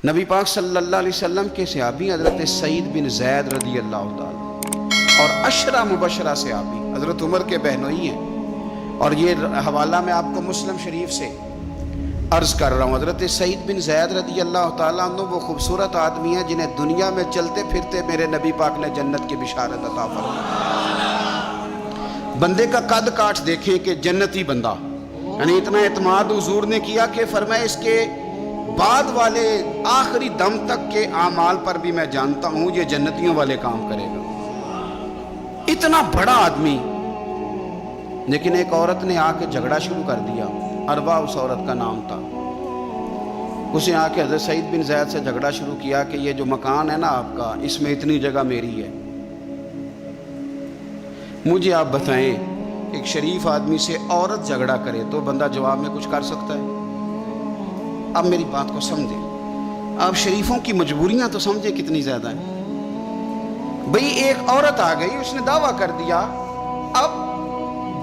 نبی پاک صلی اللہ علیہ وسلم کے صحابی حضرت سعید بن زید رضی اللہ تعالیٰ اور عشرہ مبشرہ صحابی حضرت عمر کے بہنوئی ہیں، اور یہ حوالہ میں آپ کو مسلم شریف سے عرض کر رہا ہوں۔ حضرت سعید بن زید رضی اللہ تعالیٰ عنہ وہ خوبصورت آدمی ہیں جنہیں دنیا میں چلتے پھرتے میرے نبی پاک نے جنت کی بشارت عطا فرمائی۔ بندے کا قد کاٹ دیکھیں کہ جنتی بندہ، یعنی اتنا اعتماد حضور نے کیا کہ فرمایا اس کے بعد والے آخری دم تک کے اعمال پر بھی میں جانتا ہوں یہ جنتیوں والے کام کرے گا۔ اتنا بڑا آدمی، لیکن ایک عورت نے آ کے جھگڑا شروع کر دیا۔ اروا اس عورت کا نام تھا۔ اس نے آ کے حضرت سعید بن زید سے جھگڑا شروع کیا کہ یہ جو مکان ہے نا آپ کا، اس میں اتنی جگہ میری ہے، مجھے آپ بتائیں ایک شریف آدمی سے عورت جھگڑا کرے تو بندہ جواب میں کچھ کر سکتا ہے؟ اب میری بات کو سمجھیں، آپ شریفوں کی مجبوریاں تو سمجھیں کتنی زیادہ ہیں۔ بھئی ایک عورت آ گئی، اس نے دعویٰ کر دیا، اب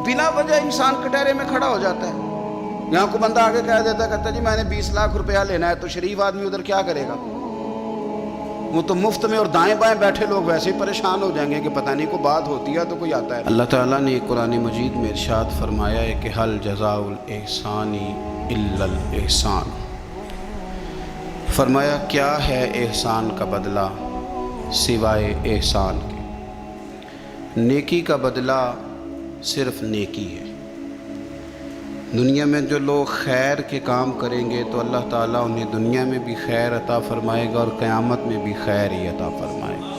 بلا وجہ انسان کٹہرے میں کھڑا ہو جاتا ہے۔ یہاں کو بندہ آگے کہہ دیتا، کہتا جی میں نے 20 لاکھ روپیہ لینا ہے، تو شریف آدمی ادھر کیا کرے گا؟ وہ تو مفت میں، اور دائیں بائیں بیٹھے لوگ ویسے ہی پریشان ہو جائیں گے کہ پتہ نہیں کوئی بات ہوتی ہے تو کوئی آتا ہے۔ اللہ تعالیٰ نے قرآن مجید میں ارشاد فرمایا ہے کہ حل جزاء الاحسان الا الاحسان، فرمایا کیا ہے احسان کا بدلہ سوائے احسان کے؟ نیکی کا بدلہ صرف نیکی ہے۔ دنیا میں جو لوگ خیر کے کام کریں گے تو اللہ تعالیٰ انہیں دنیا میں بھی خیر عطا فرمائے گا اور قیامت میں بھی خیر ہی عطا فرمائے گا۔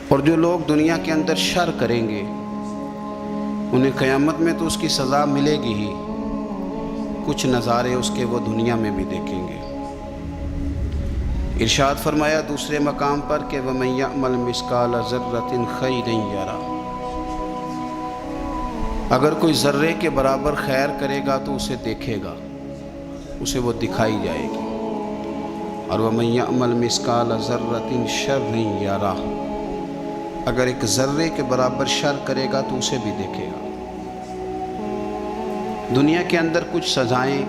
اور جو لوگ دنیا کے اندر شر کریں گے انہیں قیامت میں تو اس کی سزا ملے گی ہی، کچھ نظارے اس کے وہ دنیا میں بھی دیکھیں گے۔ ارشاد فرمایا دوسرے مقام پر کہ وَمَن يَعْمَلْ مِثْقَالَ ذَرَّةٍ خَيْرًا يَرَهُ، اگر کوئی ذرے کے برابر خیر کرے گا تو اسے دیکھے گا، اسے وہ دکھائی جائے گی۔ اور وَمَن يَعْمَلْ مِثْقَالَ ذَرَّةٍ شَرًّا يَرَهُ، اگر ایک ذرے کے برابر شر کرے گا تو اسے بھی دیکھے گا۔ دنیا کے اندر کچھ سزائیں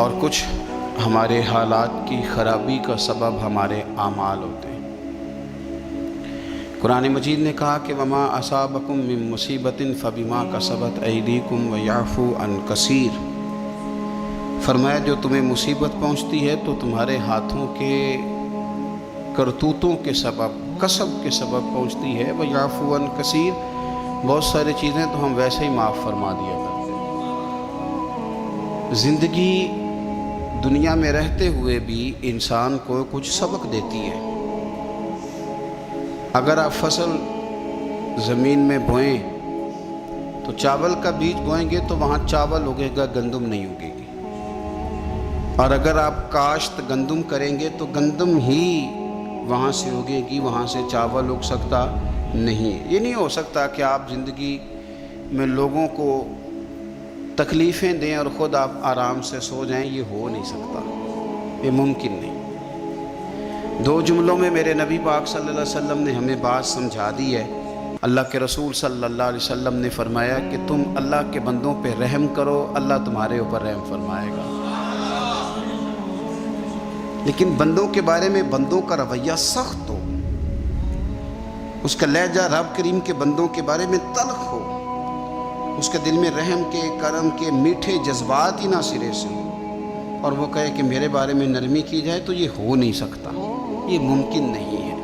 اور کچھ ہمارے حالات کی خرابی کا سبب ہمارے اعمال ہوتے ہیں۔ قرآن مجید نے کہا کہ وَمَا أَصَابَكُم مِّن مُّصِيبَةٍ فَبِمَا كَسَبَتْ أَيْدِيكُمْ وَيَعْفُو عَن كَثِيرٍ، فرمایا جو تمہیں مصیبت پہنچتی ہے تو تمہارے ہاتھوں کے کرتوتوں کے سبب، کسب کے سبب پہنچتی ہے۔ وَيَعْفُو عَن كَثِيرٍ، بہت ساری چیزیں تو ہم ویسے ہی معاف فرما دیا کرتے ہیں۔ زندگی دنیا میں رہتے ہوئے بھی انسان کو کچھ سبق دیتی ہے۔ اگر آپ فصل زمین میں بوئیں تو چاول کا بیج بوئیں گے تو وہاں چاول اگے گا، گندم نہیں اگے گی۔ اور اگر آپ کاشت گندم کریں گے تو گندم ہی وہاں سے اگے گی، وہاں سے چاول اگ سکتا نہیں۔ یہ نہیں ہو سکتا کہ آپ زندگی میں لوگوں کو تکلیفیں دیں اور خود آپ آرام سے سو جائیں، یہ ہو نہیں سکتا، یہ ممکن نہیں۔ دو جملوں میں میرے نبی پاک صلی اللہ علیہ وسلم نے ہمیں بات سمجھا دی ہے۔ اللہ کے رسول صلی اللہ علیہ وسلم نے فرمایا کہ تم اللہ کے بندوں پہ رحم کرو، اللہ تمہارے اوپر رحم فرمائے گا۔ لیکن بندوں کے بارے میں بندوں کا رویہ سخت ہو، اس کا لہجہ رب کریم کے بندوں کے بارے میں تلخ ہو، اس کے دل میں رحم کے، کرم کے میٹھے جذبات ہی نہ سرے سے ہوں، اور وہ کہے کہ میرے بارے میں نرمی کی جائے، تو یہ ہو نہیں سکتا، یہ ممکن نہیں ہے۔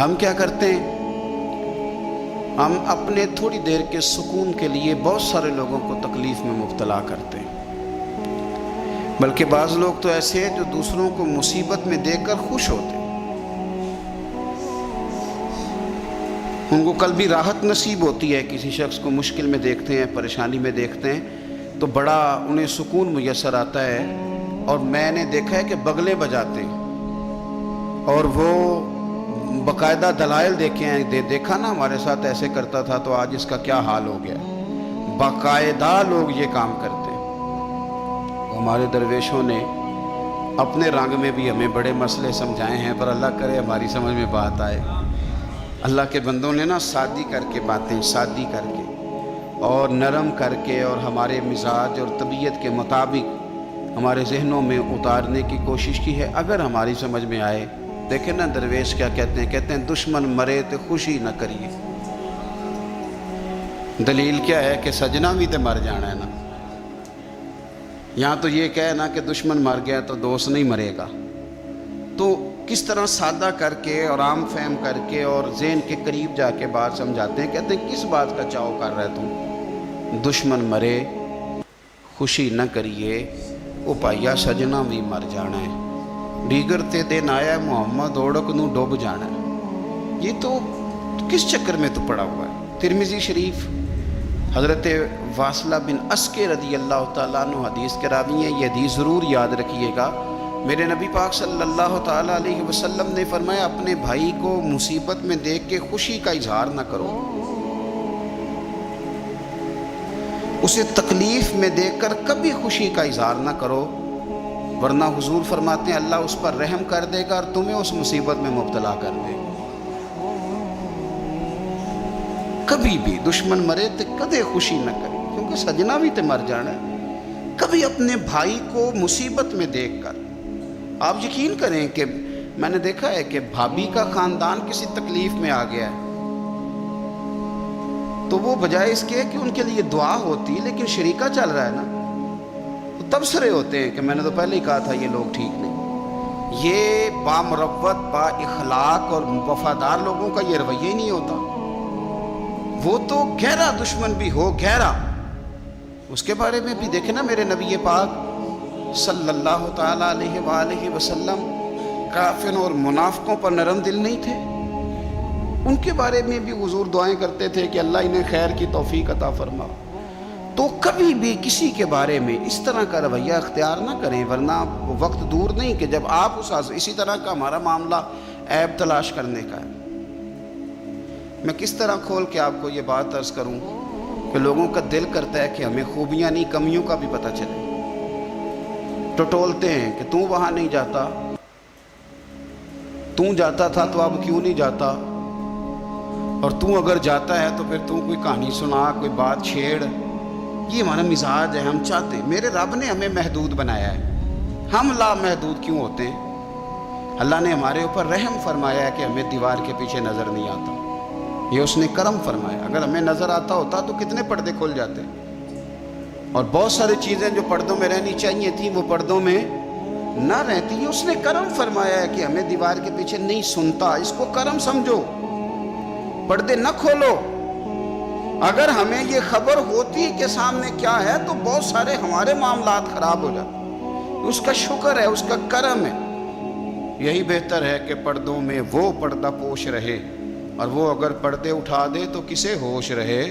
ہم کیا کرتے ہیں؟ ہم اپنے تھوڑی دیر کے سکون کے لیے بہت سارے لوگوں کو تکلیف میں مبتلا کرتے ہیں، بلکہ بعض لوگ تو ایسے ہیں جو دوسروں کو مصیبت میں دیکھ کر خوش ہوتے ہیں، ان کو قلبی راحت نصیب ہوتی ہے۔ کسی شخص کو مشکل میں دیکھتے ہیں، پریشانی میں دیکھتے ہیں تو بڑا انہیں سکون میسر آتا ہے، اور میں نے دیکھا ہے کہ بغلیں بجاتے ہیں، اور وہ باقاعدہ دلائل دیکھے ہیں، دیکھا نا ہمارے ساتھ ایسے کرتا تھا تو آج اس کا کیا حال ہو گیا۔ باقاعدہ لوگ یہ کام کرتے ہیں۔ ہمارے درویشوں نے اپنے رنگ میں بھی ہمیں بڑے مسئلے سمجھائے ہیں، پر اللہ کرے ہماری سمجھ میں بات آئے۔ اللہ کے بندوں نے نا سادی کر کے باتیں، سادی کر کے اور نرم کر کے اور ہمارے مزاج اور طبیعت کے مطابق ہمارے ذہنوں میں اتارنے کی کوشش کی ہے. اگر ہماری سمجھ میں آئے. دیکھیں نا درویش کیا کہتے ہیں, کہتے ہیں دشمن مرے تو خوشی نہ کریے. دلیل کیا ہے کہ سجنا بھی تو مر جانا ہے نا. یہاں تو یہ کہے نا کہ دشمن مر گیا تو دوست نہیں مرے گا. تو کس طرح سادہ کر کے اور عام فہم کر کے اور ذہن کے قریب جا کے بات سمجھاتے ہیں. کہتے ہیں کس بات کا چاؤ کر رہے تم, دشمن مرے خوشی نہ کریے, وہ پائیا سجنا بھی مر جانا ہے. ڈیگر تے دن آیا محمد اوڑک نو ڈوب جانا ہے. یہ تو کس چکر میں تو پڑا ہوا ہے. ترمذی شریف حضرت واصلہ بن اسکے رضی اللہ تعالیٰ عنہ حدیث کے راوی ہیں. یہ حدیث ضرور یاد رکھیے گا. میرے نبی پاک صلی اللہ تعالیٰ علیہ وسلم نے فرمایا اپنے بھائی کو مصیبت میں دیکھ کے خوشی کا اظہار نہ کرو, اسے تکلیف میں دیکھ کر کبھی خوشی کا اظہار نہ کرو, ورنہ حضور فرماتے ہیں اللہ اس پر رحم کر دے گا اور تمہیں اس مصیبت میں مبتلا کر دے گا. کبھی بھی دشمن مرے تو کدے خوشی نہ کرے, کیونکہ سجنا بھی تو مر جانا ہے. کبھی اپنے بھائی کو مصیبت میں دیکھ کر, آپ یقین کریں کہ میں نے دیکھا ہے کہ بھابھی کا خاندان کسی تکلیف میں آ گیا ہے تو وہ بجائے اس کے کہ ان کے لیے دعا ہوتی, لیکن شریکہ چل رہا ہے نا, تو تبصرے ہوتے ہیں کہ میں نے تو پہلے ہی کہا تھا یہ لوگ ٹھیک نہیں. یہ بامروت با اخلاق اور وفادار لوگوں کا یہ رویہ ہی نہیں ہوتا. وہ تو گہرا دشمن بھی ہو گہرا, اس کے بارے میں بھی دیکھیں نا میرے نبی پاک صلی اللہ تعالیٰ علیہ وآلہ وسلم کافروں اور منافقوں پر نرم دل نہیں تھے. ان کے بارے میں بھی حضور دعائیں کرتے تھے کہ اللہ انہیں خیر کی توفیق عطا فرما. تو کبھی بھی کسی کے بارے میں اس طرح کا رویہ اختیار نہ کریں, ورنہ وہ وقت دور نہیں کہ جب آپ اسی طرح کا ہمارا معاملہ عیب تلاش کرنے کا ہے. میں کس طرح کھول کے آپ کو یہ بات عرض کروں کہ لوگوں کا دل کرتا ہے کہ ہمیں خوبیاں نہیں کمیوں کا بھی پتہ چلے. ٹٹولتے ہیں کہ تو وہاں نہیں جاتا, تو جاتا تھا تو اب کیوں نہیں جاتا, اور تو اگر جاتا ہے تو پھر تو کوئی کہانی سنا, کوئی بات چھیڑ. یہ ہمارا مزاج ہے. ہم چاہتے ہیں, میرے رب نے ہمیں محدود بنایا ہے, ہم لا محدود کیوں ہوتے ہیں. اللہ نے ہمارے اوپر رحم فرمایا ہے کہ ہمیں دیوار کے پیچھے نظر نہیں آتا. یہ اس نے کرم فرمایا. اگر ہمیں نظر آتا ہوتا تو کتنے پردے کھل جاتے, اور بہت ساری چیزیں جو پردوں میں رہنی چاہیے تھیں وہ پردوں میں نہ رہتی. اس نے کرم فرمایا ہے کہ ہمیں دیوار کے پیچھے نہیں سنتا. اس کو کرم سمجھو, پردے نہ کھولو. اگر ہمیں یہ خبر ہوتی کہ سامنے کیا ہے تو بہت سارے ہمارے معاملات خراب ہو جاتے. اس کا شکر ہے, اس کا کرم ہے. یہی بہتر ہے کہ پردوں میں وہ پردہ پوش رہے, اور وہ اگر پردے اٹھا دے تو کسے ہوش رہے.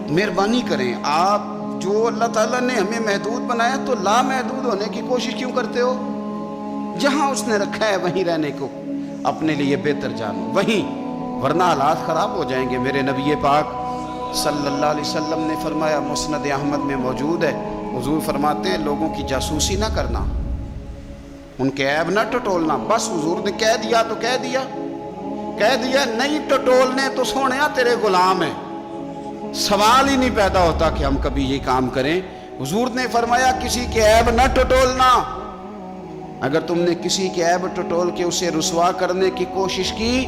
مہربانی کریں, آپ جو اللہ تعالیٰ نے ہمیں محدود بنایا تو لا محدود ہونے کی کوشش کیوں کرتے ہو. جہاں اس نے رکھا ہے وہیں رہنے کو اپنے لیے بہتر جانو, وہیں, ورنہ حالات خراب ہو جائیں گے. میرے نبی پاک صلی اللہ علیہ وسلم نے فرمایا, مسند احمد میں موجود ہے, حضور فرماتے ہیں لوگوں کی جاسوسی نہ کرنا, ان کے عیب نہ ٹٹولنا. بس حضور نے کہہ دیا تو کہہ دیا, نہیں ٹٹولنے تو سونیا تیرے غلام ہیں. سوال ہی نہیں پیدا ہوتا کہ ہم کبھی یہ کام کریں. حضور نے فرمایا کسی کے عیب نہ ٹٹولنا. اگر تم نے کسی کے عیب ٹٹول کے اسے رسوا کرنے کی کوشش کی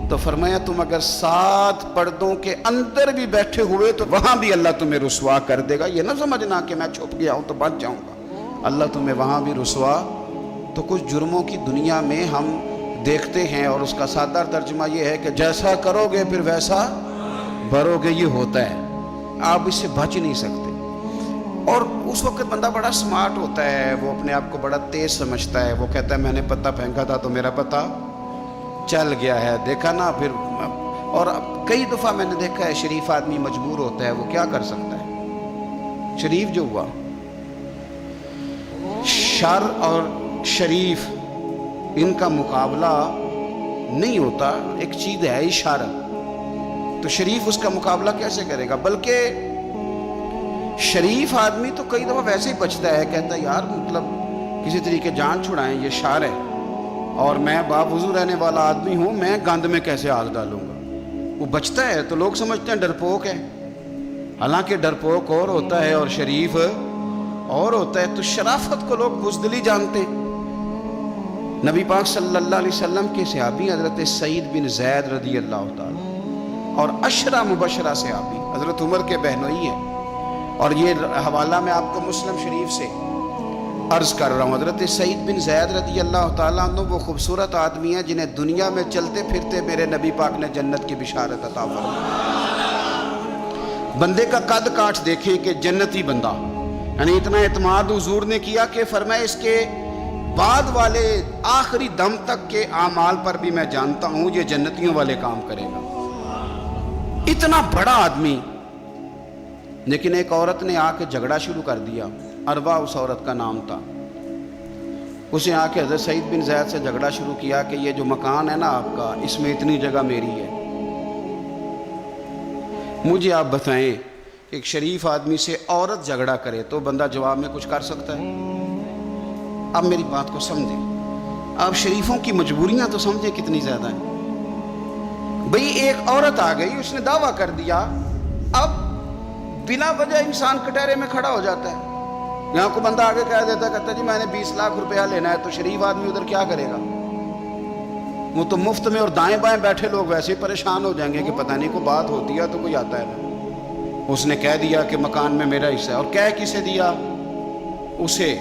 تو فرمایا تم اگر 7 پردوں کے اندر بھی بیٹھے ہوئے تو وہاں بھی اللہ تمہیں رسوا کر دے گا. یہ نہ سمجھنا کہ میں چھپ گیا ہوں تو بچ جاؤں گا, اللہ تمہیں وہاں بھی رسوا. تو کچھ جرموں کی دنیا میں ہم دیکھتے ہیں, اور اس کا سادہ ترجمہ یہ ہے کہ جیسا کرو گے پھر ویسا بھرو گے. یہ ہوتا ہے, آپ اس سے بچ نہیں سکتے. اور اس وقت بندہ بڑا سمارٹ ہوتا ہے, وہ اپنے آپ کو بڑا تیز سمجھتا ہے. وہ کہتا ہے میں نے پتہ پھینکا تھا تو میرا پتہ چل گیا ہے, دیکھا نا. پھر اور کئی دفعہ میں نے دیکھا ہے شریف آدمی مجبور ہوتا ہے, وہ کیا کر سکتا ہے. شریف جو ہوا, شر اور شریف ان کا مقابلہ نہیں ہوتا. ایک چیز ہے اشارہ, تو شریف اس کا مقابلہ کیسے کرے گا. بلکہ شریف آدمی تو کئی دفعہ ویسے ہی بچتا ہے, کہتا ہے یار مطلب کسی طریقے جان چھڑائیں, یہ شر ہے اور میں باوضو رہنے والا آدمی ہوں, میں گند میں کیسے ہاتھ ڈالوں گا. وہ بچتا ہے تو لوگ سمجھتے ہیں ڈرپوک ہے. حالانکہ ڈرپوک اور ہوتا ہے اور شریف اور ہوتا ہے، تو شرافت کو لوگ بزدلی جانتے ہیں۔ نبی پاک صلی اللہ علیہ وسلم کے صحابی حضرت سعید بن زید رضی اللہ تعالی اور عشرہ مبشرہ صحابی حضرت عمر کے بہنوئی ہیں، اور یہ حوالہ میں آپ کو مسلم شریف سے عرض کر رہا ہوں۔ حضرت سعید بن زید رضی اللہ تعالیٰ عنہ وہ خوبصورت آدمی ہیں جنہیں دنیا میں چلتے پھرتے میرے نبی پاک نے جنت کی بشارت عطا فرمائی۔ بندے کا قد کاٹ دیکھیں کہ جنتی بندہ، یعنی اتنا اعتماد حضور نے کیا کہ فرمایا اس کے بعد والے آخری دم تک کے اعمال پر بھی میں جانتا ہوں یہ جنتیوں والے کام کرے گا۔ اتنا بڑا آدمی، لیکن ایک عورت نے آ کے جھگڑا شروع کر دیا۔ اروا اس عورت کا نام تھا۔ اسے آ کے حضرت سعید بن زید سے جھگڑا شروع کیا کہ یہ جو مکان ہے نا آپ کا، اس میں اتنی جگہ میری ہے۔ مجھے آپ بتائیں کہ ایک شریف آدمی سے عورت جھگڑا کرے تو بندہ جواب میں کچھ کر سکتا ہے؟ اب میری بات کو سمجھیں، آپ شریفوں کی مجبوریاں تو سمجھیں کتنی زیادہ ہیں۔ بھئی ایک عورت آ گئی، اس نے دعویٰ کر دیا، اب بلا وجہ انسان کٹہرے میں کھڑا ہو جاتا ہے۔ یہاں کو بندہ آگے کہہ دیتا ہے، کہتا جی میں نے 20 لاکھ روپیہ لینا ہے، تو شریف آدمی ادھر کیا کرے گا؟ وہ تو مفت میں، اور دائیں بائیں بیٹھے لوگ ویسے ہی پریشان ہو جائیں گے کہ پتہ نہیں کوئی بات ہوتی ہے تو کوئی آتا ہے نا۔ اس نے کہہ دیا کہ مکان میں میرا حصہ ہے، اور کہہ کسے دیا؟ اسے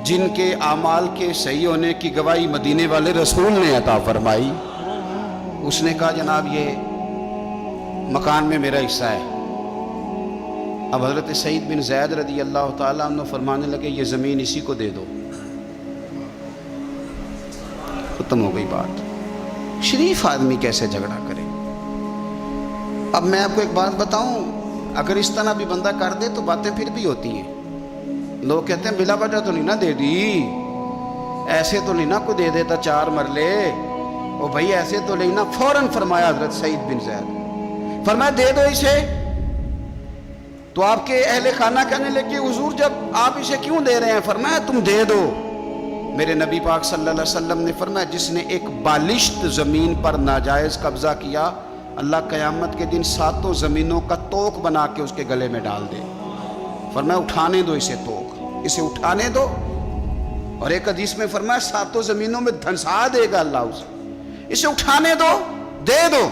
جن کے اعمال کے صحیح ہونے کی گواہی مدینے والے رسول نے عطا فرمائی۔ اس نے کہا جناب یہ مکان میں میرا حصہ ہے۔ اب حضرت سعید بن زید رضی اللہ تعالیٰ عنہ فرمانے لگے یہ زمین اسی کو دے دو۔ ختم ہو گئی بات۔ شریف آدمی کیسے جھگڑا کرے؟ اب میں آپ کو ایک بات بتاؤں، اگر اس طرح بھی بندہ کر دے تو باتیں پھر بھی ہوتی ہیں۔ لوگ کہتے ہیں بلا وجہ تو نہیں نہ دے دی، ایسے تو نہیں نہ کوئی دے دیتا 4 مرلے، او بھائی ایسے تو نہیں نہ۔ فوراً فرمایا حضرت سعید بن زید، فرمایا دے دو اسے۔ تو آپ کے اہل خانہ کہنے لگے حضور جب آپ اسے کیوں دے رہے ہیں؟ فرمایا تم دے دو۔ میرے نبی پاک صلی اللہ علیہ وسلم نے فرمایا جس نے ایک بالشت زمین پر ناجائز قبضہ کیا، اللہ قیامت کے دن 7 زمینوں کا توق بنا کے اس کے گلے میں ڈال دے۔ فرمایا اٹھانے دو اسے، توق اسے اٹھانے دو۔ اور ایک حدیث میں فرمایا 7 زمینوں میں دھنسا دے گا اللہ اسے اٹھانے دو، دے دو۔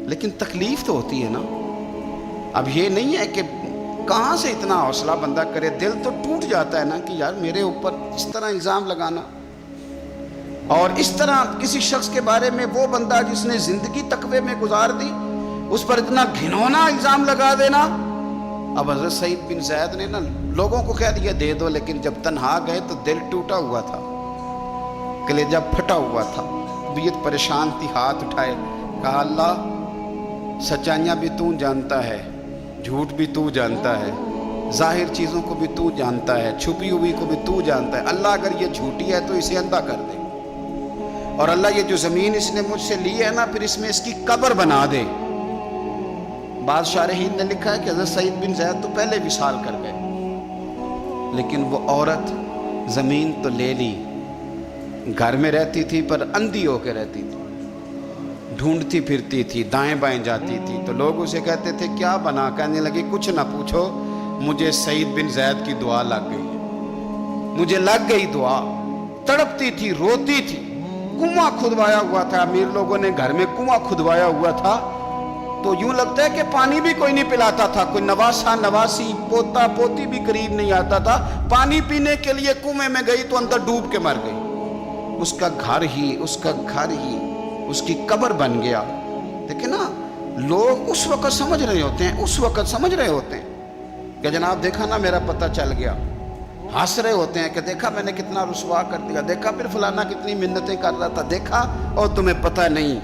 لیکن تکلیف تو ہوتی ہے نا۔ اب یہ نہیں ہے کہ کہاں سے اتنا حوصلہ بندہ کرے، دل تو ٹوٹ جاتا ہے نا کہ یار میرے اوپر اس طرح الزام لگانا، اور اس طرح کسی شخص کے بارے میں، وہ بندہ جس نے زندگی تقوی میں گزار دی، اس پر اتنا گھنونا الزام لگا دینا۔ اب حضرت سعید بن زید نے نا لوگوں کو کہہ دیا دے دو، لیکن جب تنہا گئے تو دل ٹوٹا ہوا تھا، کلیجہ پھٹا ہوا تھا، طبیعت پریشان تھی، ہاتھ اٹھائے، کہا اللہ سچائیاں بھی تو جانتا ہے، جھوٹ بھی تو جانتا ہے، ظاہر چیزوں کو بھی تو جانتا ہے، چھپی ہوئی کو بھی تو جانتا ہے۔ اللہ اگر یہ جھوٹی ہے تو اسے اندھا کر دے، اور اللہ یہ جو زمین اس نے مجھ سے لی ہے نا، پھر اس میں اس کی قبر بنا دے۔ بعض شارحین نے لکھا ہے کہ حضرت سعید بن زید تو پہلے وصال کر گئے، لیکن وہ عورت زمین تو لے لی، گھر میں رہتی تھی پر اندھی ہو کے رہتی تھی، ڈھونڈتی پھرتی تھی، دائیں بائیں جاتی تھی۔ تو لوگ اسے کہتے تھے کیا بنا؟ کہنے لگے کچھ نہ پوچھو، مجھے سعید بن زید کی دعا لگ گئی، مجھے لگ گئی دعا۔ تڑپتی تھی، روتی تھی، کنواں کھدوایا ہوا تھا، امیر لوگوں نے گھر میں کنواں کھدوایا ہوا تھا، تو یوں لگتا ہے کہ پانی بھی کوئی نہیں پلاتا تھا، کوئی نواسا نواسی پوتا پوتی بھی قریب نہیں آتا تھا۔ پانی پینے کے لیے کنویں میں گئی تو اندر ڈوب کے مر گئی۔ اس کا گھر ہی اس کی قبر بن گیا۔ دیکھیں نا، لوگ اس وقت سمجھ رہے ہوتے ہیں کہ جناب دیکھا نا میرا پتہ چل گیا، ہنس رہے ہوتے ہیں کہ دیکھا میں نے کتنا رسوا کر دیا، دیکھا پھر فلانا کتنی منتیں کر رہا تھا، دیکھا، اور تمہیں پتہ نہیں۔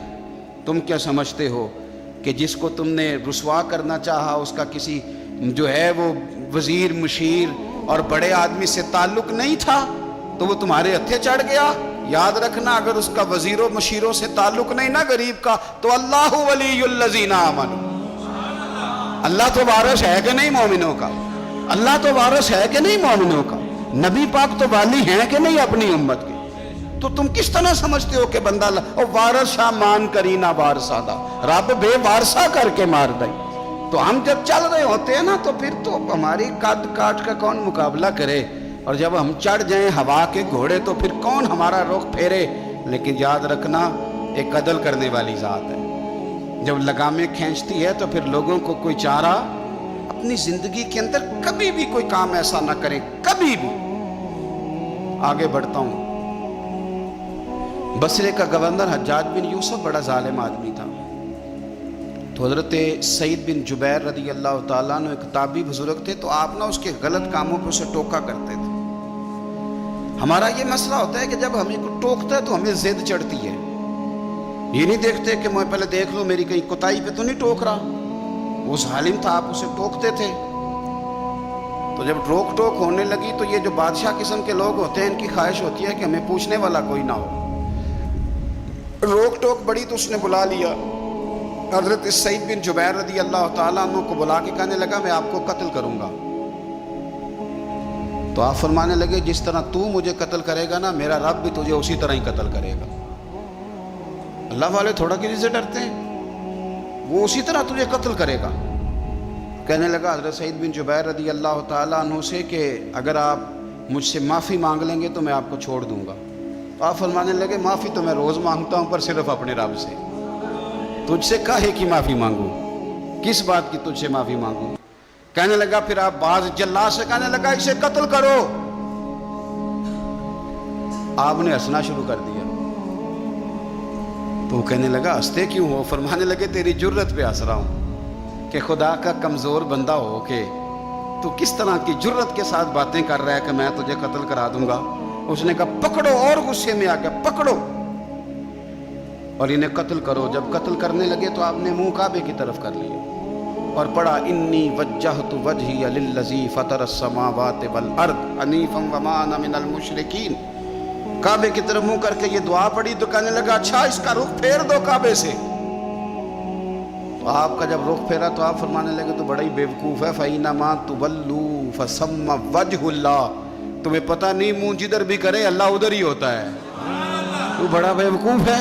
تم کیا سمجھتے ہو کہ جس کو تم نے رسوا کرنا چاہا اس کا کسی جو ہے وہ وزیر مشیر اور بڑے آدمی سے تعلق نہیں تھا تو وہ تمہارے ہتھے چڑھ گیا؟ یاد رکھنا، اگر اس کا وزیروں مشیروں سے تعلق نہیں نا غریب کا، تو اللہ ولی الذین آمنوا، اللہ تو وارث ہے کہ نہیں مومنوں کا؟ اللہ تو وارث ہے کہ نہیں مومنوں کا؟ نبی پاک تو والی ہیں کہ نہیں اپنی امت کے؟ تو تم کس طرح سمجھتے ہو کہ بندہ وارث شاہ مان کری نہ وارثہ دا، رب بے وارثہ کر کے مار دائی۔ تو ہم جب چل رہے ہوتے ہیں نا تو پھر تو ہماری قد کاٹ کا کون مقابلہ کرے، اور جب ہم چڑھ جائیں ہوا کے گھوڑے تو پھر کون ہمارا رخ پھیرے۔ لیکن یاد رکھنا ایک عدل کرنے والی ذات ہے، جب لگامیں کھینچتی ہے تو پھر لوگوں کو کوئی چارہ، اپنی زندگی کے اندر کبھی بھی کوئی کام ایسا نہ کریں، کبھی بھی۔ آگے بڑھتا ہوں۔ بصرے کا گورنر حجاج بن یوسف بڑا ظالم آدمی تھا، تو حضرت سعید بن جبیر رضی اللہ تعالیٰ عنہ ایک تابعی بزرگ تھے، تو آپ اس کے غلط کاموں پہ اسے ٹوکا کرتے تھے۔ ہمارا یہ مسئلہ ہوتا ہے کہ جب ہمیں کوئی ٹوکتا ہے تو ہمیں ضد چڑھتی ہے، یہ نہیں دیکھتے کہ میں پہلے دیکھ لوں میری کہیں کوتاہی پہ تو نہیں ٹوک رہا۔ وہ ظالم تھا، آپ اسے ٹوکتے تھے، تو جب روک ٹوک ہونے لگی تو یہ جو بادشاہ قسم کے لوگ ہوتے ہیں ان کی خواہش ہوتی ہے کہ ہمیں پوچھنے والا کوئی نہ ہو۔ روک ٹوک بڑی تو اس نے بلا لیا حضرت سعید بن جبیر رضی اللہ تعالیٰ عنہ کو، بلا کے کہنے لگا میں آپ کو قتل کروں گا۔ تو آپ فرمانے لگے جس طرح تو مجھے قتل کرے گا نا، میرا رب بھی تجھے اسی طرح ہی قتل کرے گا۔ اللہ والے تھوڑا کسی سے ڈرتے ہیں، وہ اسی طرح تجھے قتل کرے گا۔ کہنے لگا حضرت سعید بن جبیر رضی اللہ تعالیٰ عنہ سے کہ اگر آپ مجھ سے معافی مانگ لیں گے تو میں آپ کو چھوڑ دوں گا۔ تو آپ فرمانے لگے معافی تو میں روز مانگتا ہوں، پر صرف اپنے رب سے، تجھ سے کاہے کی معافی مانگوں، کس بات کی تجھ سے معافی مانگوں۔ کہنے لگا پھر آپ باز جلا سے کہنے لگا اسے قتل کرو۔ آپ نے ہنسنا شروع کر دیا، تو وہ کہنے لگا ہنستے کیوں ہو؟ فرمانے لگے تیری جرت پہ ہنس رہا ہوں کہ خدا کا کمزور بندہ ہو کے تو کس طرح کی جرت کے ساتھ باتیں کر رہا ہے کہ میں تجھے قتل کرا دوں گا۔ اس نے کہا پکڑو، اور غصے میں آ کے پکڑو اور انہیں قتل کرو۔ جب قتل کرنے لگے تو آپ نے منہ کعبے کی طرف کر لیا اور پڑھا انی وجہت وجہی للذی فطر السماوات والارض حنیفا وما انا من المشرکین۔ کعبے کی طرف منہ کر کے یہ دعا پڑھی تو کہنے لگا اچھا اس کا رخ پھیر دو کعبے سے۔ تو آپ کا جب رخ پھیرا تو آپ فرمانے لگے تو بڑا ہی بیوقوف ہے، فَإِنَّمَا تُوَلُّوا فَثَمَّ وَجْهُ اللَّهِ، تمہیں پتہ نہیں منہ جدھر بھی کرے اللہ ادھر ہی ہوتا ہے۔ تو بڑا بیوقوف ہے،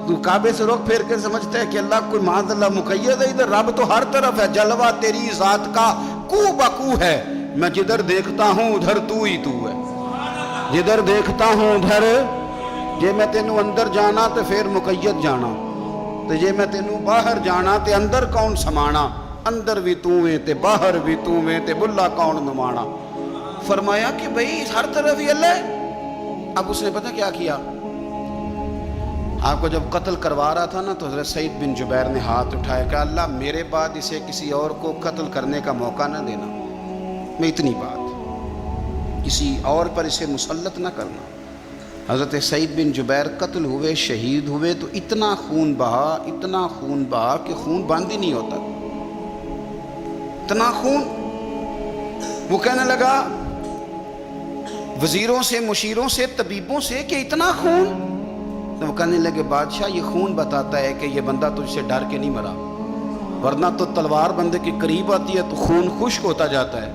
تو کعبے سے رخ پھیر کے سمجھتا ہے کہ اللہ کوئی معاذ اللہ مقید ہے، ادھر رب تو ہر طرف ہے، جلوہ تیری ذات کا کو بکو ہے، میں جدھر دیکھتا ہوں ادھر تو ہی تو ہے، جدھر دیکھتا ہوں ادھر، جے میں تینوں اندر جانا تو پھر مقید جانا، تو جے میں تینوں باہر جانا تے اندر کون سمانا، اندر بھی تو میں تے باہر بھی تو میں تے بلا کون نمانا۔ فرمایا کہ بھئی ہر طرف ہی اللہ ہے۔ اب اس نے پتہ کیا کیا، آپ کو جب قتل کروا رہا تھا نا تو حضرت سعید بن جبیر نے ہاتھ اٹھایا کہ اللہ میرے بعد اسے کسی اور کو قتل کرنے کا موقع نہ دینا، میں اتنی بات کسی اور پر اسے مسلط نہ کرنا۔ حضرت سعید بن جبیر قتل ہوئے، شہید ہوئے تو اتنا خون بہا، اتنا خون بہا کہ خون بند ہی نہیں ہوتا، اتنا خون۔ وہ کہنے لگا وزیروں سے، مشیروں سے، طبیبوں سے کہ اتنا خون؟ تو وہ کہنے لگے بادشاہ یہ خون بتاتا ہے کہ یہ بندہ تجھ سے ڈر کے نہیں مرا، ورنہ تو تلوار بندے کے قریب آتی ہے تو خون خشک ہوتا جاتا ہے،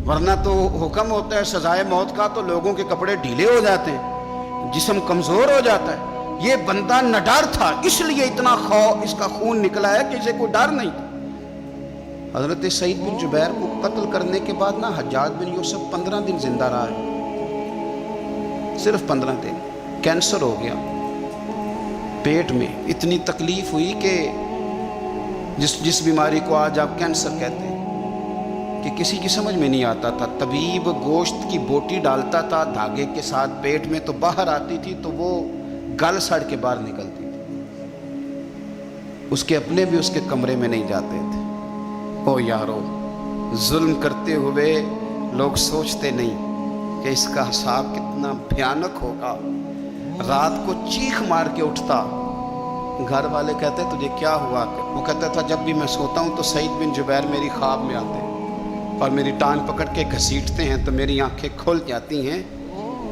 ورنہ تو حکم ہوتا ہے سزائے موت کا تو لوگوں کے کپڑے ڈھیلے ہو جاتے ہیں، جسم کمزور ہو جاتا ہے۔ یہ بندہ نہ ڈر تھا اس لیے اتنا اس کا خون نکلا ہے کہ اسے کوئی ڈر نہیں تھا۔ حضرت سعید بن جبیر کو قتل کرنے کے بعد نا حجاج بن یوسف 15 دن زندہ رہا ہے، صرف 15 دن۔ کینسر ہو گیا پیٹ میں، اتنی تکلیف ہوئی کہ جس بیماری کو آج آپ کینسر کہتے ہیں کہ کسی کی سمجھ میں نہیں آتا تھا۔ طبیب گوشت کی بوٹی ڈالتا تھا دھاگے کے ساتھ پیٹ میں تو باہر آتی تھی تو وہ گل سڑ کے باہر نکلتی تھی، اس کے اپنے بھی اس کے کمرے میں نہیں جاتے تھے۔ او یارو، ظلم کرتے ہوئے لوگ سوچتے نہیں کہ اس کا حساب کتنا بھیانک ہوگا۔ رات کو چیخ مار کے اٹھتا، گھر والے کہتے تجھے کیا ہوا؟ وہ کہتا تھا جب بھی میں سوتا ہوں تو سعید بن جبیر میری خواب میں آتے ہیں اور میری ٹانگ پکڑ کے گھسیٹتے ہیں تو میری آنکھیں کھل جاتی ہیں،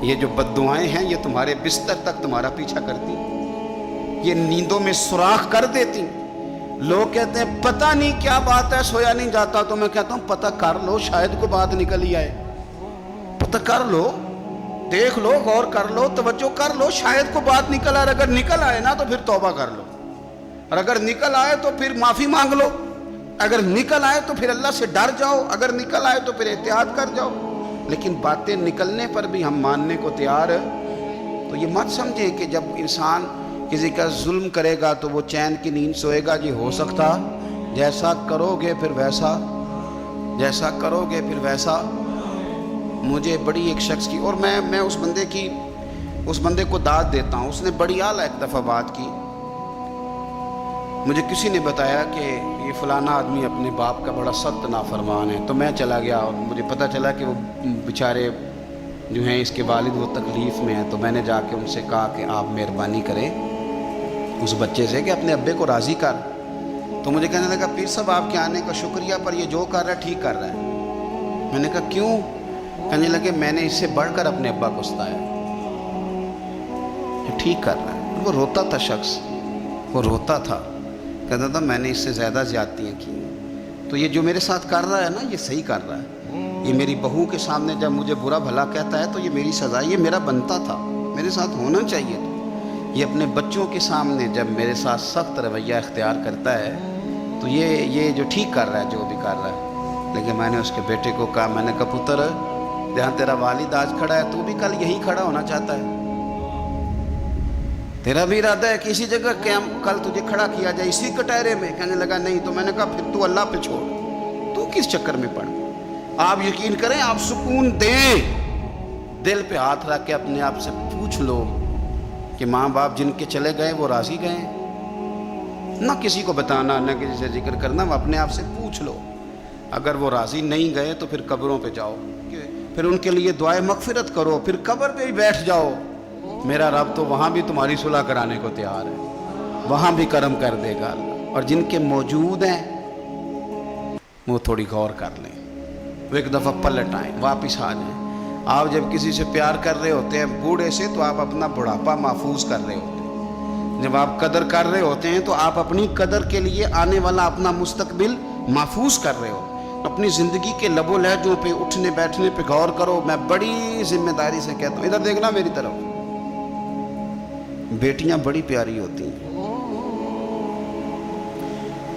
یہ جو بد دعائیں ہیں یہ تمہارے بستر تک تمہارا پیچھا کرتی، یہ نیندوں میں سوراخ کر دیتی۔ لوگ کہتے ہیں پتہ نہیں کیا بات ہے سویا نہیں جاتا، تو میں کہتا ہوں پتہ کر لو، شاید کوئی بات نکل ہی آئے، پتہ کر لو، دیکھ لو، غور کر لو، توجہ کر لو، شاید کوئی بات نکل آئے۔ اگر نکل آئے نا تو پھر توبہ کر لو، اور اگر نکل آئے تو پھر معافی مانگ لو۔ اگر نکل آئے تو پھر اللہ سے ڈر جاؤ، اگر نکل آئے تو پھر احتیاط کر جاؤ، لیکن باتیں نکلنے پر بھی ہم ماننے کو تیار تو یہ مت سمجھیں کہ جب انسان کسی کا ظلم کرے گا تو وہ چین کی نیند سوئے گا. جی ہو سکتا، جیسا کرو گے پھر ویسا، جیسا کرو گے پھر ویسا. مجھے بڑی ایک شخص کی، اور میں اس بندے کو داد دیتا ہوں، اس نے بڑی اعلیٰ ایک دفعہ بات کی. مجھے کسی نے بتایا کہ یہ فلانا آدمی اپنے باپ کا بڑا سخت نافرمان ہے، تو میں چلا گیا اور مجھے پتہ چلا کہ وہ بیچارے جو ہیں اس کے والد وہ تکلیف میں ہیں. تو میں نے جا کے ان سے کہا کہ آپ مہربانی کریں اس بچے سے کہ اپنے ابے کو راضی کر. تو مجھے کہنے لگا پیر صاحب آپ کے آنے کا شکریہ، پر یہ جو کر رہا ہے ٹھیک کر رہا ہے. میں نے کہا کیوں؟ کہنے لگے میں نے اس سے بڑھ کر اپنے ابا کو ستایا، ٹھیک کر رہا ہے. وہ روتا تھا شخص، وہ روتا تھا، کہتا تھا میں نے اس سے زیادہ زیادتیاں کی، تو یہ جو میرے ساتھ کر رہا ہے نا یہ صحیح کر رہا ہے. یہ میری بہو کے سامنے جب مجھے برا بھلا کہتا ہے تو یہ میری سزا، یہ میرا بنتا تھا، میرے ساتھ ہونا چاہیے تھا. یہ اپنے بچوں کے سامنے جب میرے ساتھ سخت رویہ اختیار کرتا ہے تو یہ جو ٹھیک کر رہا ہے جو بھی کر رہا ہے. لیکن میں نے اس کے بیٹے کو کہا، میں نے کہا پتر جہاں تیرا والد آج کھڑا ہے تو بھی کل یہی کھڑا ہونا چاہتا ہے. تیرا بھی ارادہ ہے کہ اسی جگہ کل تجھے کھڑا کیا جائے اسی کٹہرے میں. کہنے لگا نہیں. تو میں نے کہا پھر تو اللہ پہ چھوڑ، تو کس چکر میں پڑ. آپ یقین کریں، آپ سکون دیں، دل پہ ہاتھ رکھ کے اپنے آپ سے پوچھ لو کہ ماں باپ جن کے چلے گئے وہ راضی گئے. نہ کسی کو بتانا، نہ کسی سے ذکر کرنا، وہ اپنے آپ سے پوچھ لو. اگر وہ راضی نہیں گئے تو پھر قبروں پہ جاؤ، پھر ان کے لیے دعائے مغفرت کرو، پھر قبر پہ ہی بیٹھ جاؤ. میرا رب تو وہاں بھی تمہاری صلح کرانے کو تیار ہے، وہاں بھی کرم کر دے گا. اور جن کے موجود ہیں وہ تھوڑی غور کر لیں، وہ ایک دفعہ پلٹ آئیں، واپس آ جائیں. آپ جب کسی سے پیار کر رہے ہوتے ہیں بوڑھے سے تو آپ اپنا بڑھاپا محفوظ کر رہے ہوتے ہیں. جب آپ قدر کر رہے ہوتے ہیں تو آپ اپنی قدر کے لیے آنے والا اپنا مستقبل محفوظ کر رہے ہو. اپنی زندگی کے لب و لہجوں پہ، اٹھنے بیٹھنے پہ غور کرو. میں بڑی ذمہ داری سے کہتا ہوں، ادھر دیکھنا میری طرف. بیٹیاں بڑی پیاری ہوتی ہیں،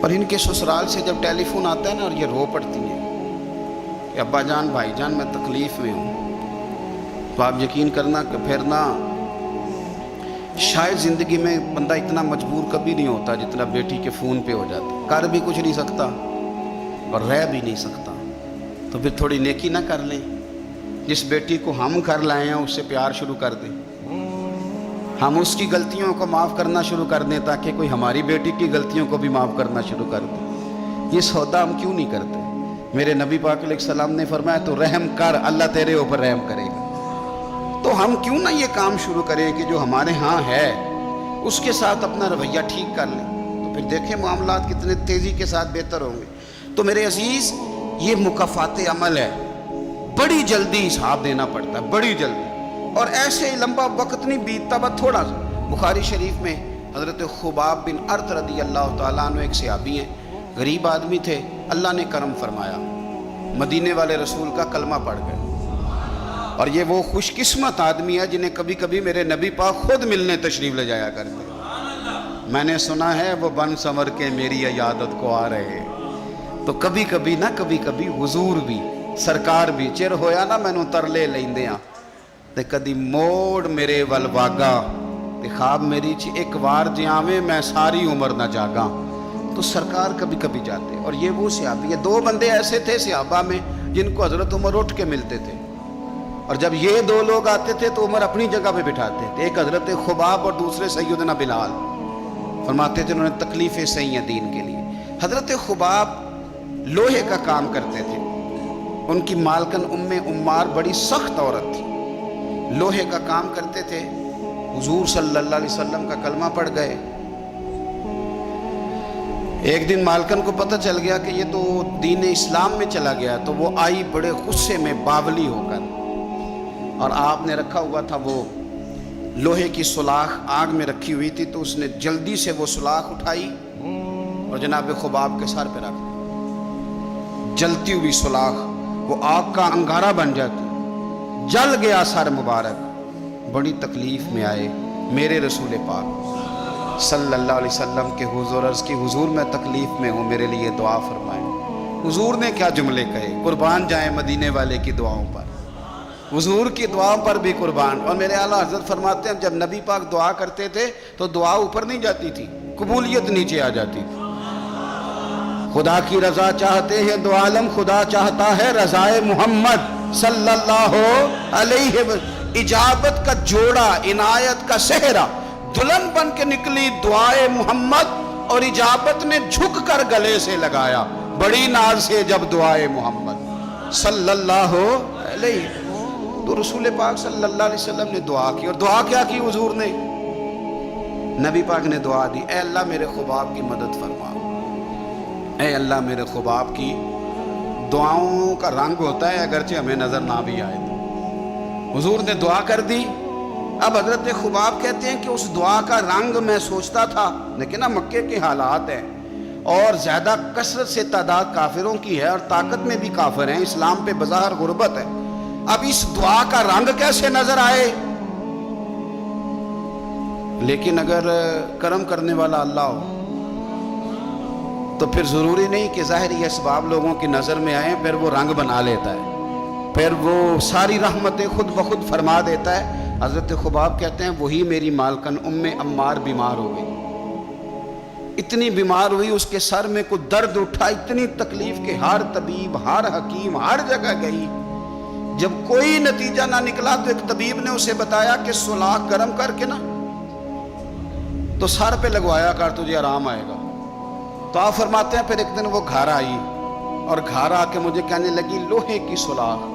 اور ان کے سسرال سے جب ٹیلی فون آتا ہے نا اور یہ رو پڑتی ہیں کہ ابا جان بھائی جان میں تکلیف میں ہوں، تو آپ یقین کرنا کہ پھر نا شاید زندگی میں بندہ اتنا مجبور کبھی نہیں ہوتا جتنا بیٹی کے فون پہ ہو جاتا. کر بھی کچھ نہیں سکتا اور رہ بھی نہیں سکتا، تو پھر تھوڑی نیکی نہ کر لیں. جس بیٹی کو ہم گھر لائے ہیں اس سے پیار شروع کر دیں، ہم اس کی غلطیوں کو معاف کرنا شروع کر دیں تاکہ کوئی ہماری بیٹی کی غلطیوں کو بھی معاف کرنا شروع کر دے. یہ سودا ہم کیوں نہیں کرتے؟ میرے نبی پاک علیہ السلام نے فرمایا تو رحم کر، اللہ تیرے اوپر رحم کرے گا. تو ہم کیوں نہ یہ کام شروع کریں کہ جو ہمارے ہاں ہے اس کے ساتھ اپنا رویہ ٹھیک کر لیں، تو پھر دیکھیں معاملات کتنے تیزی کے ساتھ بہتر ہوں گے. تو میرے عزیز، یہ مکافات عمل ہے، بڑی جلدی حساب دینا پڑتا ہے، بڑی جلدی، اور ایسے ہی لمبا وقت نہیں بیتتا، بس تھوڑا سا. بخاری شریف میں حضرت خباب بن ارت رضی اللہ تعالیٰ عنہ ایک صحابی ہیں، غریب آدمی تھے. اللہ نے کرم فرمایا، مدینے والے رسول کا کلمہ پڑھ گئے. اور یہ وہ خوش قسمت آدمی ہے جنہیں کبھی کبھی میرے نبی پاک خود ملنے تشریف لے جایا کرتے. میں نے سنا ہے وہ بن سنور کے میری عیادت کو آ رہے، تو کبھی کبھی نہ کبھی کبھی حضور بھی سرکار بھی چر ہویا نا مینوں ترلے لیندے ہاں تے کدی موڑ میرے ول واگا تے خواب میری چ ایک وار جیاویں میں ساری عمر نہ جاگا. تو سرکار کبھی کبھی جاتے. اور یہ وہ صحابی، یہ دو بندے ایسے تھے صحابہ میں جن کو حضرت عمر اٹھ کے ملتے تھے، اور جب یہ دو لوگ آتے تھے تو عمر اپنی جگہ پہ بٹھاتے تھے. ایک حضرت خباب اور دوسرے سیدنا بلال. فرماتے تھے انہوں نے تکلیفیں سہی ہیں دین کے لیے. حضرت خباب لوہے کا کام کرتے تھے، ان کی مالکن عمار بڑی سخت عورت تھی، لوہے کا کام کرتے تھے. حضور صلی اللہ علیہ وسلم کا کلمہ پڑھ گئے. ایک دن مالکن کو پتہ چل گیا کہ یہ تو دین اسلام میں چلا گیا، تو وہ آئی بڑے غصے میں باولی ہو کر، اور آپ نے رکھا ہوا تھا وہ لوہے کی سلاخ آگ میں رکھی ہوئی تھی، تو اس نے جلدی سے وہ سلاخ اٹھائی اور جناب خباب کے سر پہ رکھ دی. جلتی ہوئی سلاخ وہ آگ کا انگارہ بن جاتی، جل گیا سر مبارک. بڑی تکلیف میں آئے میرے رسول پاک. صلی اللہ علیہ وسلم کے حضور عرض کی حضور میں تکلیف میں ہوں میرے لیے دعا فرمائیں۔ حضور نے کیا جملے کہے، قربان جائیں مدینے والے کی دعاؤں پر، حضور کی دعاؤں پر بھی قربان۔ اور میرے اعلیٰ حضرت فرماتے ہیں جب نبی پاک دعا کرتے تھے تو دعا اوپر نہیں جاتی تھی، قبولیت نیچے آ جاتی تھی۔ خدا کی رضا چاہتے ہیں دو عالم، خدا چاہتا ہے رضائے محمد صلی اللہ علیہ وسلم۔ اجابت کا جوڑا، عنایت کا صحرا، دلہن بن کے نکلی دعائے محمد، اور اجابت نے جھک کر گلے سے لگایا بڑی ناز سے جب دعائے محمد صلی اللہ علیہ وسلم۔ تو رسول پاک صلی اللہ علیہ وسلم نے دعا کی، اور دعا کیا کی حضور نے؟ نبی پاک نے دعا دی، اے اللہ میرے خباب کی مدد فرما، اے اللہ میرے خباب کی۔ دعاؤں کا رنگ ہوتا ہے اگرچہ ہمیں نظر نہ بھی آئے تو حضور نے دعا کر دی۔ اب حضرت خباب کہتے ہیں کہ اس دعا کا رنگ میں سوچتا تھا، لیکن نا مکے کے حالات ہیں اور زیادہ کثرت سے تعداد کافروں کی ہے اور طاقت میں بھی کافر ہیں، اسلام پہ بظاہر غربت ہے۔ اب اس دعا کا رنگ کیسے نظر آئے؟ لیکن اگر کرم کرنے والا اللہ ہو تو پھر ضروری نہیں کہ ظاہری اسباب لوگوں کی نظر میں آئیں، پھر وہ رنگ بنا لیتا ہے، پھر وہ ساری رحمتیں خود بخود فرما دیتا ہے۔ حضرت خباب کہتے ہیں وہی میری مالکن ام عمار بیمار ہو گئی، اتنی بیمار ہوئی اس کے سر میں کوئی درد اٹھا، اتنی تکلیف کہ ہر طبیب، ہر حکیم، ہر جگہ گئی، جب کوئی نتیجہ نہ نکلا تو ایک طبیب نے اسے بتایا کہ سلاخ گرم کر کے نا تو سر پہ لگوایا کر، تجھے آرام آئے گا۔ تو آپ فرماتے ہیں پھر ایک دن وہ گھر آئی اور گھر آ کے مجھے کہنے لگی لوہے کی سلاخ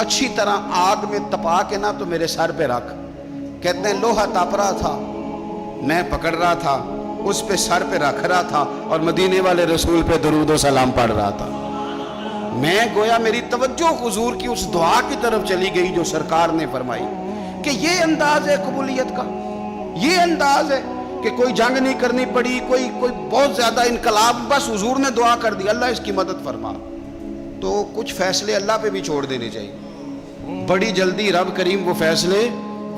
اچھی طرح آگ میں تپا کے نا تو میرے سر پہ رکھ۔ کہتے ہیں لوہا تپ رہا تھا، میں پکڑ رہا تھا، اس پہ سر پہ رکھ رہا تھا اور مدینے والے رسول پہ درود و سلام پڑھ رہا تھا۔ میں گویا میری توجہ حضور کی اس دعا کی طرف چلی گئی جو سرکار نے فرمائی کہ یہ انداز ہے قبولیت کا، یہ انداز ہے کہ کوئی جنگ نہیں کرنی پڑی، کوئی بہت زیادہ انقلاب، بس حضور نے دعا کر دی اللہ اس کی مدد فرما۔ تو کچھ فیصلے اللہ پہ بھی چھوڑ دینے چاہیے، بڑی جلدی رب کریم وہ فیصلے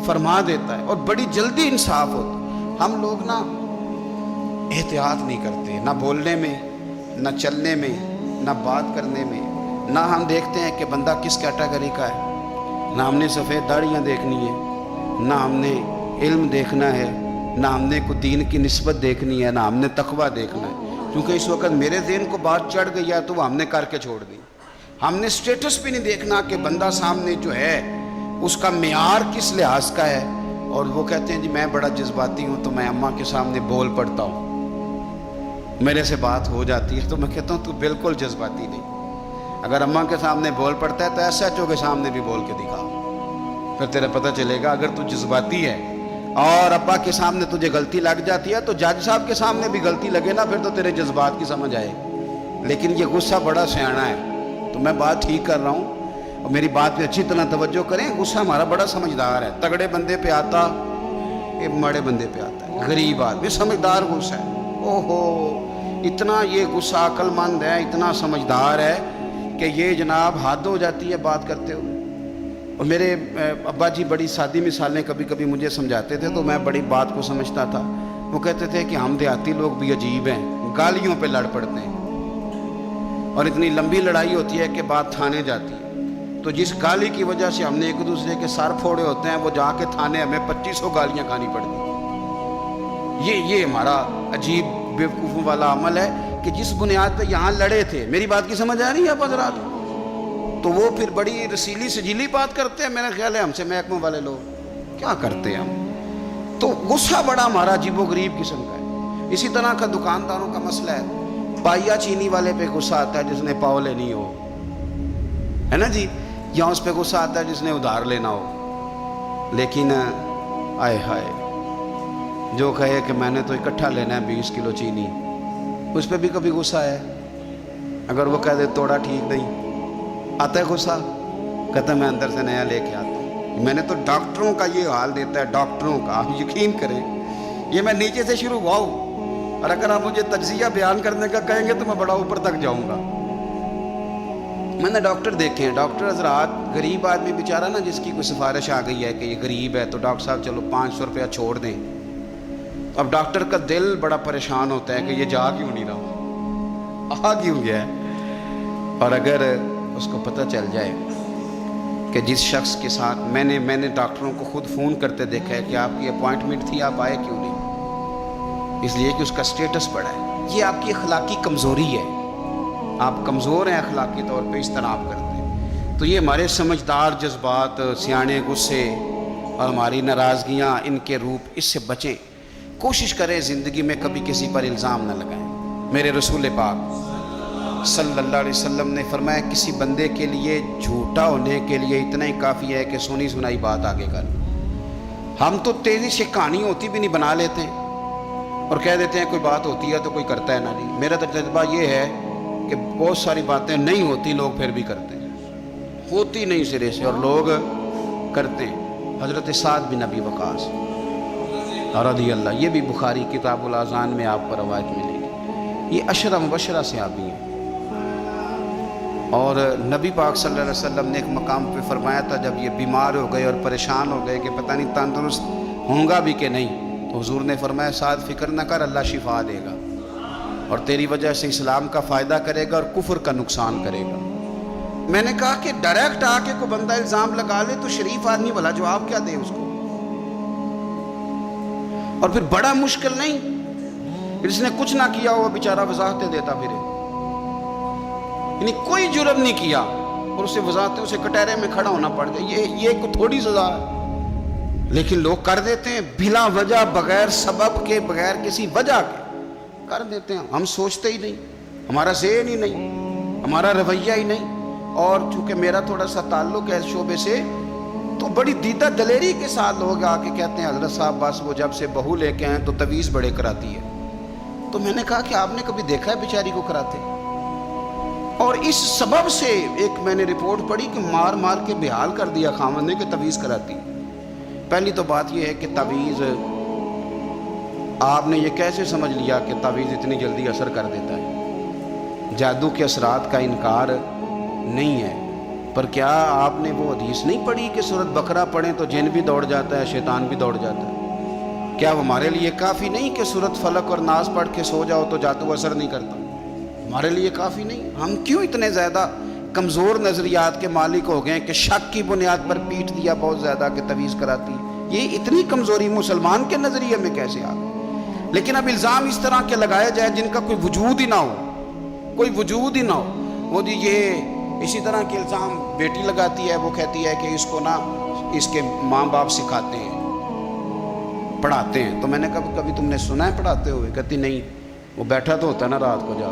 فرما دیتا ہے اور بڑی جلدی انصاف ہوتا ہے۔ ہم لوگ نا احتیاط نہیں کرتے، نہ بولنے میں، نہ چلنے میں، نہ بات کرنے میں، نہ ہم دیکھتے ہیں کہ بندہ کس کیٹیگری کا ہے، نہ ہم نے سفید داڑیاں دیکھنی ہے، نہ ہم نے علم دیکھنا ہے، نہ ہم نے کوئی دین کی نسبت دیکھنی ہے، نہ ہم نے تقویٰ دیکھنا ہے، کیونکہ اس وقت میرے ذہن کو بات چڑھ گئی ہے تو وہ ہم نے کر کے چھوڑ دی۔ ہم نے سٹیٹس بھی نہیں دیکھنا کہ بندہ سامنے جو ہے اس کا معیار کس لحاظ کا ہے۔ اور وہ کہتے ہیں جی میں بڑا جذباتی ہوں تو میں اماں کے سامنے بول پڑتا ہوں، میرے سے بات ہو جاتی ہے، تو میں کہتا ہوں تو بالکل جذباتی نہیں، اگر اماں کے سامنے بول پڑتا ہے تو ایس ایچ او کے سامنے بھی بول کے دکھا، پھر تیرا پتہ چلے گا۔ اگر تو جذباتی ہے اور ابا کے سامنے تجھے غلطی لگ جاتی ہے تو جج صاحب کے سامنے بھی غلطی لگے نا، پھر تو تیرے جذبات کی سمجھ آئے۔ لیکن یہ غصہ بڑا سیاںا ہے، تو میں بات ٹھیک کر رہا ہوں اور میری بات پہ اچھی طرح توجہ کریں۔ غصہ ہمارا بڑا سمجھدار ہے، تگڑے بندے پہ آتا، یہ ماڑے بندے پہ آتا ہے، غریب آدمی سمجھدار غصہ ہے۔ اوہو اتنا یہ غصہ عقل مند ہے، اتنا سمجھدار ہے کہ یہ جناب حد ہو جاتی ہے بات کرتے ہوئے۔ اور میرے ابا جی بڑی سادی مثالیں کبھی کبھی مجھے سمجھاتے تھے تو میں بڑی بات کو سمجھتا تھا۔ وہ کہتے تھے کہ ہم دیہاتی لوگ بھی عجیب ہیں، گالیوں پہ لڑ پڑتے ہیں اور اتنی لمبی لڑائی ہوتی ہے کہ بات تھانے جاتی ہے، تو جس گالی کی وجہ سے ہم نے ایک دوسرے کے سر پھوڑے ہوتے ہیں وہ جا کے تھانے ہمیں 2500 گالیاں کھانی پڑتی۔ یہ ہمارا عجیب بیوقوفوں والا عمل ہے کہ جس بنیاد پہ یہاں لڑے تھے، میری بات کی سمجھ آ رہی ہے آپ حضرات؟ تو وہ پھر بڑی رسیلی سجیلی بات کرتے ہیں، میرا خیال ہے ہم سے محکموں والے لوگ کیا کرتے ہیں ہم۔ تو غصہ بڑا ہمارا عجیب و غریب قسم کا ہے۔ اسی طرح کا دکانداروں کا مسئلہ ہے، پائیا چینی والے پہ غصہ آتا ہے جس نے پاؤ لینی ہو، ہے نا جی، یا اس پہ غصہ آتا ہے جس نے ادھار لینا ہو۔ لیکن آئے ہائے جو کہے کہ میں نے تو اکٹھا لینا ہے 20 کلو چینی، اس پہ بھی کبھی غصہ ہے؟ اگر وہ کہہ دے توڑا ٹھیک نہیں، آتا ہے غصہ؟ کہتا ہے میں اندر سے نیا لے کے آتا ہوں۔ میں نے تو ڈاکٹروں کا یہ حال دیتا ہے، ڈاکٹروں کا، آپ یقین کریں یہ میں نیچے سے شروع ہوا ہوں، اور اگر آپ مجھے تجزیہ بیان کرنے کا کہیں گے تو میں بڑا اوپر تک جاؤں گا۔ میں نے ڈاکٹر دیکھے ہیں، ڈاکٹر حضرات، غریب آدمی بیچارہ نا جس کی کوئی سفارش آ گئی ہے کہ یہ غریب ہے تو ڈاکٹر صاحب چلو 500 روپیہ چھوڑ دیں، اب ڈاکٹر کا دل بڑا پریشان ہوتا ہے کہ یہ جا کیوں نہیں رہا، آ کیوں گیا ہے۔ اور اگر اس کو پتہ چل جائے کہ جس شخص کے ساتھ میں نے ڈاکٹروں کو خود فون کرتے دیکھا ہے کہ آپ کی اپوائنٹمنٹ تھی، آپ آئے کیوں نہیں، اس لیے کہ اس کا سٹیٹس پڑا ہے، یہ آپ کی اخلاقی کمزوری ہے، آپ کمزور ہیں اخلاقی طور پہ، اس طرح آپ کرتے ہیں۔ تو یہ ہمارے سمجھدار جذبات، سیانے غصے اور ہماری ناراضگیاں، ان کے روپ، اس سے بچیں۔ کوشش کریں زندگی میں کبھی کسی پر الزام نہ لگائیں۔ میرے رسول پاک صلی اللہ علیہ وسلم نے فرمایا کسی بندے کے لیے جھوٹا ہونے کے لیے اتنا ہی کافی ہے کہ سنی سنائی بات آگے کر۔ ہم تو تیزی سے کہانی ہوتی بھی نہیں بنا لیتے ہیں اور کہہ دیتے ہیں کوئی بات ہوتی ہے تو کوئی کرتا ہے نہ نہیں۔ میرا تجربہ یہ ہے کہ بہت ساری باتیں نہیں ہوتی، لوگ پھر بھی کرتے ہیں، ہوتی نہیں سرے سے اور لوگ کرتے ہیں۔ حضرت سعد بن ابی وقاص رضی اللہ، یہ بھی بخاری کتاب الاذان میں آپ کو روایت ملے گی، یہ عشرہ مبشرہ صحابی ہیں، اور نبی پاک صلی اللہ علیہ وسلم نے ایک مقام پہ فرمایا تھا جب یہ بیمار ہو گئے اور پریشان ہو گئے کہ پتہ نہیں تندرست ہوں گا بھی کہ نہیں، تو حضور نے فرمایا سعد فکر نہ کر، اللہ شفا دے گا اور تیری وجہ سے اسلام کا فائدہ کرے گا اور کفر کا نقصان کرے گا۔ میں نے کہا کہ ڈائریکٹ آ کے کوئی بندہ الزام لگا لے تو شریف آدمی بھلا جواب کیا دے اس کو، اور پھر بڑا مشکل نہیں، جس نے کچھ نہ کیا ہوا بیچارہ وضاحتیں دیتا پھرے، یعنی کوئی جرم نہیں کیا اور اسے وضاحتیں، اسے کٹہرے میں کھڑا ہونا پڑ جائے، یہ کوئی تھوڑی سزا ہے، لیکن لوگ کر دیتے ہیں بلا وجہ، بغیر سبب کے، بغیر کسی وجہ کے کر دیتے ہیں۔ ہم سوچتے ہی نہیں، ہمارا ذہن ہی نہیں، ہمارا رویہ ہی نہیں، اور چونکہ میرا تھوڑا سا تعلق ہے اس شعبے سے، تو بڑی دیدہ دلیری کے ساتھ لوگ آ کے کہتے ہیں حضرت صاحب بس وہ جب سے بہو لے کے آئیں تو تویز بڑے کراتی ہے۔ تو میں نے کہا کہ آپ نے کبھی دیکھا ہے بیچاری کو کراتے؟ اور اس سبب سے ایک میں نے رپورٹ پڑھی کہ مار مار کے بحال کر دیا خامد نے کہ تویز کراتی۔ پہلی تو بات یہ ہے کہ تویز، آپ نے یہ کیسے سمجھ لیا کہ تویز اتنی جلدی اثر کر دیتا ہے؟ جادو کے اثرات کا انکار نہیں ہے، پر کیا آپ نے وہ حدیث نہیں پڑھی کہ سورۃ بقرہ پڑھیں تو جن بھی دوڑ جاتا ہے، شیطان بھی دوڑ جاتا ہے؟ کیا وہ ہمارے لیے کافی نہیں کہ سورۃ فلق اور ناس پڑھ کے سو جاؤ تو جادو اثر نہیں کرتا؟ ہمارے لیے کافی نہیں؟ ہم کیوں اتنے زیادہ کمزور نظریات کے مالک ہو گئے کہ شک کی بنیاد پر پیٹ دیا بہت زیادہ کہ تویز کراتی؟ یہ اتنی کمزوری مسلمان کے نظریے میں کیسے آ گئی؟ لیکن اب الزام اس طرح کے لگایا جائے جن کا کوئی وجود ہی نہ ہو، کوئی وجود ہی نہ ہو۔ وہ جی یہ اسی طرح کے الزام بیٹی لگاتی ہے، وہ کہتی ہے کہ اس کو نا اس کے ماں باپ سکھاتے ہیں، پڑھاتے ہیں۔ تو میں نے کہا کبھی تم نے سنا ہے پڑھاتے ہوئے؟ کہتی نہیں، وہ بیٹھا تو ہوتا ہے نا رات کو جا۔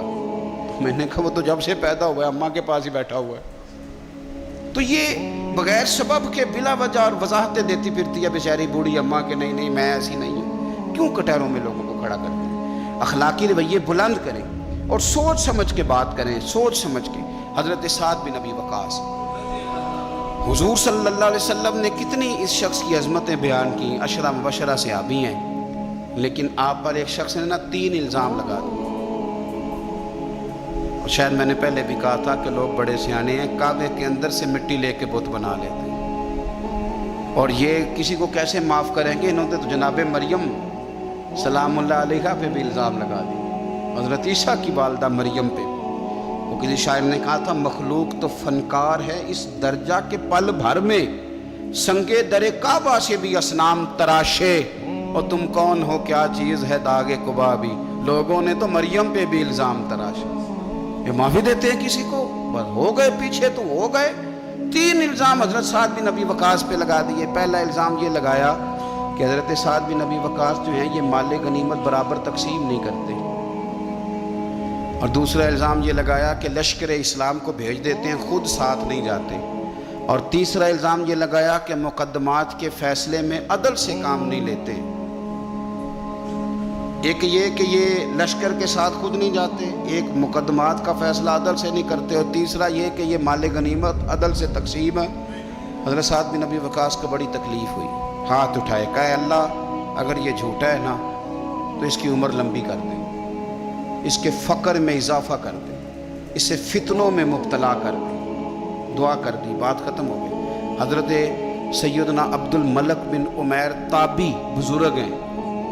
میں نے کہا وہ تو جب سے پیدا ہوا ہے اماں کے پاس ہی بیٹھا ہوا ہے۔ تو یہ بغیر سبب کے بلا وجہ اور وضاحتیں دیتی پھرتی ہے بیچاری بوڑھی اماں کہ نہیں نہیں میں ایسی نہیں ہوں۔ کیوں کٹہروں میں لوگوں کو کھڑا کرتے ہیں؟ اخلاقی رویے بلند کریں اور سوچ سمجھ کے بات کریں، سوچ سمجھ کے۔ حضرت سعد بن ابی وقاص، حضور صلی اللہ علیہ وسلم نے کتنی اس شخص کی عظمتیں بیان کی، عشرہ مبشرہ صحابی ہیں، لیکن آپ پر ایک شخص نے نا 3 الزام لگا دیے۔ اور شاید میں نے پہلے بھی کہا تھا کہ لوگ بڑے سیانے ہیں، کعبے کے اندر سے مٹی لے کے بت بنا لیتے ہیں، اور یہ کسی کو کیسے معاف کریں گے؟ انہوں نے تو جناب مریم سلام اللہ علیہا پہ بھی الزام لگا دیا، حضرت عیسیٰ کی والدہ مریم پہ۔ وہ کسی شاعر نے کہا تھا مخلوق تو فنکار ہے اس درجہ کے پل بھر میں، سنگے در کعبہ سے بھی اصنام تراشے، اور تم کون ہو کیا چیز ہے داغ قبا بھی۔ لوگوں نے تو مریم پہ بھی الزام تراشے، یہ معافی دیتے ہیں کسی کو؟ بس ہو گئے پیچھے تو ہو گئے۔ 3 الزام حضرت سعد بن ابی وقاص پہ لگا دیے۔ پہلا الزام یہ لگایا کہ حضرت سعد بن ابی وقاص جو ہیں یہ مال غنیمت برابر تقسیم نہیں کرتے، اور دوسرا الزام یہ لگایا کہ لشکر اسلام کو بھیج دیتے ہیں، خود ساتھ نہیں جاتے، اور تیسرا الزام یہ لگایا کہ مقدمات کے فیصلے میں عدل سے کام نہیں لیتے۔ ایک یہ کہ یہ لشکر کے ساتھ خود نہیں جاتے، ایک مقدمات کا فیصلہ عدل سے نہیں کرتے، اور تیسرا یہ کہ یہ مال غنیمت عدل سے تقسیم ہے۔ حضرت سعد بن ابی وقاص کو بڑی تکلیف ہوئی، ہاتھ اٹھائے، کہا اللہ اگر یہ جھوٹا ہے نا تو اس کی عمر لمبی کر دیں، اس کے فقر میں اضافہ کر دیں، اسے فتنوں میں مبتلا کر دیں۔ دعا کر دی، بات ختم ہو گئی۔ حضرت سیدنا عبد الملک بن عمیر تابی بزرگ ہیں،